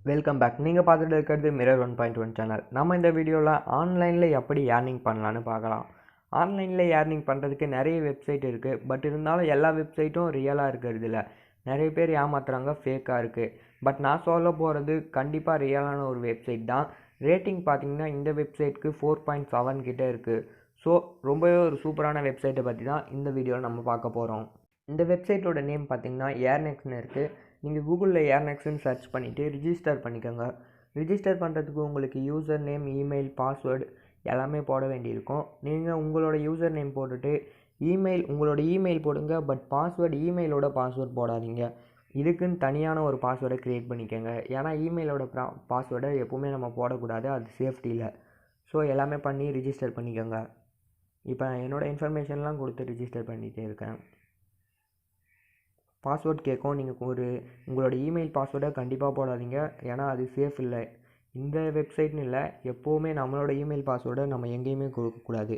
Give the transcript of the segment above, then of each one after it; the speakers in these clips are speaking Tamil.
Welcome back. நீங்கள் பார்த்துட்டு இருக்கிறது மிரர் 1.1 சேனல். நம்ம இந்த வீடியோவில் ஆன்லைனில் எப்படி ஏர்னிங் பண்ணலான்னு பார்க்கலாம். ஆன்லைனில் ஏர்னிங் பண்ணுறதுக்கு நிறைய வெப்சைட் இருக்குது. பட் இருந்தாலும் எல்லா வெப்சைட்டும் ரியலாக இருக்கிறது இல்லை. நிறைய பேர் ஏமாத்துறாங்க, ஃபேக்காக இருக்குது. பட் நான் சொல்ல போகிறது கண்டிப்பாக ரியலான ஒரு வெப்சைட் தான். ரேட்டிங் பார்த்திங்கன்னா இந்த வெப்சைட்டுக்கு 4.7 கிட்டே இருக்குது. ஸோ ரொம்பவே ஒரு சூப்பரான வெப்சைட்டை பற்றி தான் இந்த வீடியோவில் நம்ம பார்க்க போகிறோம். இந்த வெப்சைட்டோட நேம் பார்த்திங்கன்னா ஏர்னெக்ஸ்னு இருக்குது. நீங்கள் கூகுளில் ஏர்னெக்ஸ்ன்னு சர்ச் பண்ணிவிட்டு ரிஜிஸ்டர் பண்ணிக்கோங்க. ரிஜிஸ்டர் பண்ணுறதுக்கு உங்களுக்கு யூசர் நேம், இமெயில், பாஸ்வேர்டு எல்லாமே போட வேண்டியிருக்கும். நீங்கள் உங்களோட யூசர் நேம் போட்டுட்டு உங்களோட இமெயில் போடுங்க. பட் பாஸ்வேர்டு இமெயிலோட பாஸ்வேர்டு போடாதீங்க. இதுக்குன்னு தனியான ஒரு பாஸ்வேர்டை க்ரியேட் பண்ணிக்கோங்க. ஏன்னா இமெயிலோட பாஸ்வேர்டை எப்போவுமே நம்ம போடக்கூடாது, அது சேஃப்டியில். ஸோ எல்லாமே பண்ணி ரிஜிஸ்டர் பண்ணிக்கோங்க. இப்போ நான் என்னோடய இன்ஃபர்மேஷன்லாம் கொடுத்து ரிஜிஸ்டர் பண்ணிகிட்டே இருக்கேன். பாஸ்வேர்ட் கேட்கும். நீங்கள் உங்களோட இமெயில் பாஸ்வேர்டை கண்டிப்பாக போடாதீங்க, ஏன்னா அது சேஃப் இல்லை. இந்த வெப்சைட்னு இல்லை, எப்போவுமே நம்மளோட இமெயில் பாஸ்வேர்டை நம்ம எங்கேயுமே கொடுக்கக்கூடாது.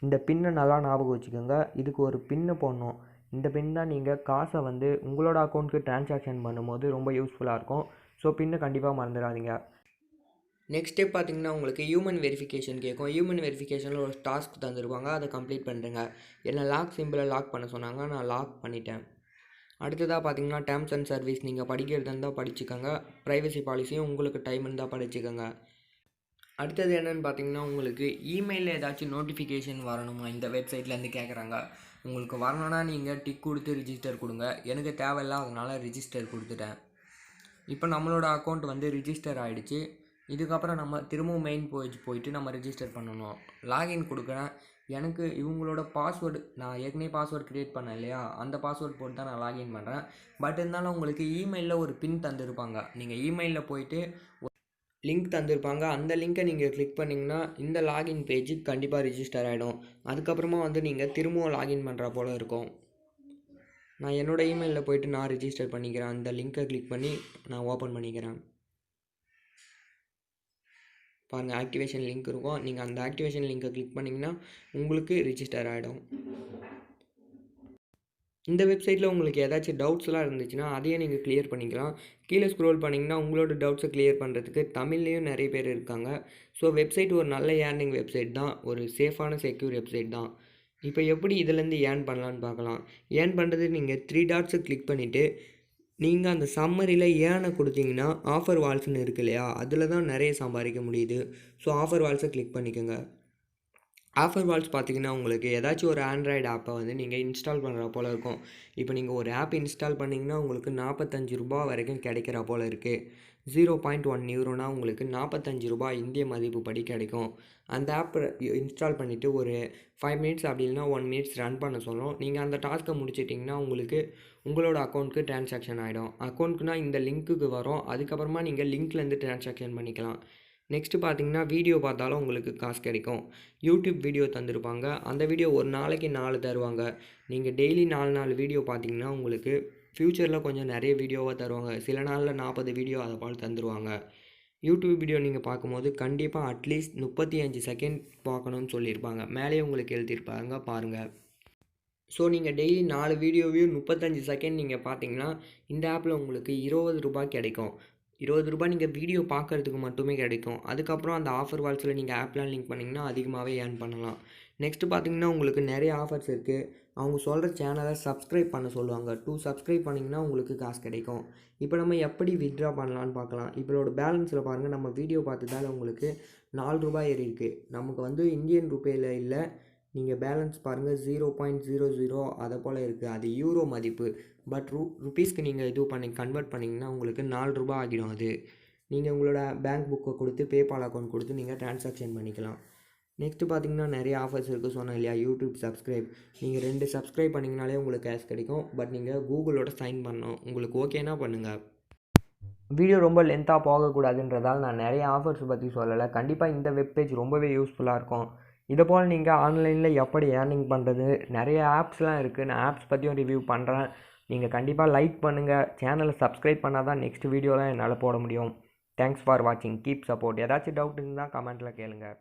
இந்த பின்னை நல்லா ஞாபகம் வச்சுக்கோங்க. இதுக்கு ஒரு பின்னு போடணும். இந்த பின் தான் நீங்கள் காசை உங்களோட அக்கௌண்ட்டுக்கு ட்ரான்சாக்ஷன் பண்ணும்போது ரொம்ப யூஸ்ஃபுல்லாக இருக்கும். ஸோ பின்னு கண்டிப்பாக மறந்துடாதீங்க. நெக்ஸ்ட் ஸ்டெப் பார்த்திங்கன்னா உங்களுக்கு ஹியூமன் வெரிஃபிகேஷன் கேட்கும். ஹியூமன் வெரிஃபிகேஷனில் ஒரு டாஸ்க் தந்துருப்பாங்க, அதை கம்ப்ளீட் பண்ணுறேங்க. என்னை லாக் சிம்பிளை லாக் பண்ண சொன்னாங்க, நான் லாக் பண்ணிட்டேன். அடுத்ததாக பார்த்தீங்கன்னா டேர்ம்ஸ் அண்ட் சர்வீஸ். நீங்கள் படிக்கிறது இருந்தால் படிச்சுக்கோங்க. ப்ரைவசி பாலிசியும் உங்களுக்கு டைம் இருந்தால் படிச்சுக்கோங்க. அடுத்தது என்னென்னு பார்த்தீங்கன்னா உங்களுக்கு இமெயிலில் ஏதாச்சும் நோட்டிஃபிகேஷன் வரணுமா இந்த வெப்சைட்லேருந்து கேட்குறாங்க. உங்களுக்கு வரணும்னா நீங்கள் டிக் கொடுத்து ரிஜிஸ்டர் கொடுங்க. எனக்கு தேவையில்லை, அதனால் ரிஜிஸ்டர் கொடுத்துட்டேன். இப்போ நம்மளோட அக்கௌண்ட் ரிஜிஸ்டர் ஆகிடுச்சு. இதுக்கப்புறம் நம்ம திரும்பவும் மெயின் போயிட்டு நம்ம ரிஜிஸ்டர் பண்ணணும். லாகின் கொடுக்குறேன். எனக்கு இவங்களோட பாஸ்வேர்டு, நான் ஏற்கனவே பாஸ்வேர்டு க்ரியேட் பண்ணேன் இல்லையா, அந்த பாஸ்வேர்டு போட்டு தான் நான் லாகின் பண்ணுறேன். பட் இருந்தாலும் உங்களுக்கு இமெயிலில் ஒரு பின் தந்துருப்பாங்க. நீங்கள் இமெயிலில் போயிட்டு லிங்க் தந்திருப்பாங்க. அந்த லிங்க்கை நீங்கள் கிளிக் பண்ணிங்கன்னா இந்த லாகின் பேஜுக்கு கண்டிப்பாக ரிஜிஸ்டர் ஆகிடும். அதுக்கப்புறமா நீங்கள் திரும்பவும் லாகின் பண்ணுற போல் இருக்கும். நான் என்னோடய இமெயிலில் போயிட்டு நான் ரிஜிஸ்டர் பண்ணிக்கிறேன். அந்த லிங்க்கை கிளிக் பண்ணி நான் ஓப்பன் பண்ணிக்கிறேன். பாருங்கள், ஆக்டிவேஷன் லிங்க் இருக்கும். நீங்கள் அந்த ஆக்டிவேஷன் லிங்க்கை கிளிக் பண்ணிங்கன்னா உங்களுக்கு ரிஜிஸ்டர் ஆகிடும். இந்த வெப்சைட்டில் உங்களுக்கு ஏதாச்சும் டவுட்ஸ்லாம் இருந்துச்சுன்னா அதையே நீங்கள் கிளியர் பண்ணிக்கலாம். கீழே ஸ்க்ரோல் பண்ணிங்கன்னா உங்களோட டவுட்ஸை கிளியர் பண்ணுறதுக்கு தமிழ்லேயும் நிறைய பேர் இருக்காங்க. ஸோ வெப்சைட் ஒரு நல்ல ஏர்னிங் வெப்சைட் தான், ஒரு சேஃபான செக்யூர் வெப்சைட் தான். இப்போ எப்படி இதிலேருந்து ஏர்ன் பண்ணலான்னு பார்க்கலாம். ஏர்ன் பண்ணுறது நீங்கள் 3 டாட்ஸை கிளிக் பண்ணிவிட்டு நீங்கள் அந்த சம்மரியில் ஏர்னை கொடுத்தீங்கன்னா ஆஃபர் வால்ஸ்னு இருக்கு இல்லையா, அதில் தான் நிறைய சம்பாதிக்க முடியுது. ஸோ ஆஃபர் வால்ஸை கிளிக் பண்ணிக்கோங்க. ஆஃபர் வால்ஸ் பார்த்திங்கன்னா உங்களுக்கு ஏதாச்சும் ஒரு ஆண்ட்ராய்டு ஆப்பை நீங்கள் இன்ஸ்டால் பண்ணுற போல் இருக்கும். இப்போ நீங்கள் ஒரு ஆப் இன்ஸ்டால் பண்ணிங்கன்னா உங்களுக்கு 45 ரூபா வரைக்கும் கிடைக்கிற போல் இருக்குது. 0.1 யூரோனா உங்களுக்கு 45 ரூபா இந்திய மதிப்பு படி கிடைக்கும். அந்த ஆப்பை இன்ஸ்டால் பண்ணிவிட்டு ஒரு 5 மினிட்ஸ் அப்படி இல்லைனா 1 மினிட்ஸ் ரன் பண்ண சொல்லும். நீங்கள் அந்த டாஸ்க்கை முடிச்சிட்டிங்கன்னா உங்களுக்கு உங்களோட அக்கௌண்ட்டுக்கு ட்ரான்சாக்ஷன் ஆகிடும். அக்கௌண்ட்டுக்குனா இந்த லிங்க்குக்கு வரும். அதுக்கப்புறமா நீங்கள் லிங்க்லேருந்து ட்ரான்சாக்ஷன் பண்ணிக்கலாம். நெக்ஸ்ட்டு பார்த்தீங்கன்னா வீடியோ பார்த்தாலும் உங்களுக்கு காசு கிடைக்கும். யூடியூப் வீடியோ தந்திருப்பாங்க. அந்த வீடியோ ஒரு நாளைக்கு 4 தருவாங்க. நீங்கள் டெய்லி 4 வீடியோ பார்த்தீங்கன்னா உங்களுக்கு ஃப்யூச்சரில் கொஞ்சம் நிறைய வீடியோவாக தருவாங்க. சில நாளில் 40 வீடியோ அதை போல் தந்துடுவாங்க. யூடியூப் வீடியோ நீங்கள் பார்க்கும்போது கண்டிப்பாக அட்லீஸ்ட் 35 செகண்ட் பார்க்கணுன்னு சொல்லியிருப்பாங்க. மேலே உங்களுக்கு எழுதியிருப்பாங்க, பாருங்கள். ஸோ நீங்கள் டெய்லி 4 வீடியோவையும் 35 செகண்ட் நீங்கள் பார்த்தீங்கன்னா இந்த ஆப்பில் உங்களுக்கு 20 ரூபாய் கிடைக்கும். 20 ரூபாய் நீங்கள் வீடியோ பார்க்குறதுக்கு மட்டுமே கிடைக்கும். அதுக்கப்புறம் அந்த ஆஃபர் வால்ஸில் நீங்கள் ஆப்லாம் லிங்க் பண்ணிங்கன்னா அதிகமாகவே ஏர்ன் பண்ணலாம். நெக்ஸ்ட்டு பார்த்தீங்கன்னா உங்களுக்கு நிறைய ஆஃபர்ஸ் இருக்குது. அவங்க சொல்கிற சேனலை சப்ஸ்கிரைப் பண்ண சொல்லுவாங்க. 2 சப்ஸ்கிரைப் பண்ணிங்கன்னா உங்களுக்கு காசு கிடைக்கும். இப்போ நம்ம எப்படி வித்ட்ரா பண்ணலான்னு பார்க்கலாம். இப்போட பேலன்ஸில் பாருங்கள், நம்ம வீடியோ பார்த்ததால் உங்களுக்கு 4 ரூபாய் ஏறி இருக்குது. நமக்கு இந்தியன் ருப்பேயில் இல்லை. நீங்கள் பேலன்ஸ் பாருங்கள், 0.00 அதை போல் இருக்குது. அது யூரோ மதிப்பு. பட் ருப்பீஸ்க்கு நீங்கள் கன்வெர்ட் பண்ணிங்கன்னா உங்களுக்கு 4 ரூபா ஆகிடும். அது நீங்கள் உங்களோட பேங்க் புக்கை கொடுத்து பேபால் அக்கௌண்ட் கொடுத்து நீங்கள் ட்ரான்சாக்ஷன் பண்ணிக்கலாம். நெக்ஸ்ட்டு பார்த்தீங்கன்னா நிறைய ஆஃபர்ஸ் இருக்குது சொன்னேன் இல்லையா. யூடியூப் சப்ஸ்கிரைப், நீங்கள் 2 சப்ஸ்கிரைப் பண்ணிங்கனாலே உங்களுக்கு கேஷ் கிடைக்கும். பட் நீங்கள் கூகுளோட சைன் பண்ணணும். உங்களுக்கு ஓகேனா பண்ணுங்கள். வீடியோ ரொம்ப லென்த்தாக போகக்கூடாதுன்றதால் நான் நிறைய ஆஃபர்ஸ் பற்றி சொல்லலை. கண்டிப்பாக இந்த வெப்பேஜ் ரொம்பவே யூஸ்ஃபுல்லாக இருக்கும். இதை போல் நீங்கள் ஆன்லைனில் எப்படி ஏர்னிங் பண்ணுறது, நிறைய ஆப்ஸ்லாம் இருக்குது. நான் ஆப்ஸ் பற்றியும் ரிவ்யூ பண்ணுறேன். நீங்கள் கண்டிப்பாக லைக் பண்ணுங்கள். சேனலை சப்ஸ்கிரைப் பண்ணால் தான் நெக்ஸ்ட் வீடியோலாம் என்னால் போட முடியும். தேங்க்ஸ் ஃபார் வாட்சிங். Keep support. ஏதாச்சும் டவுட் இருந்தால் கமெண்ட்டில் கேளுங்கள்.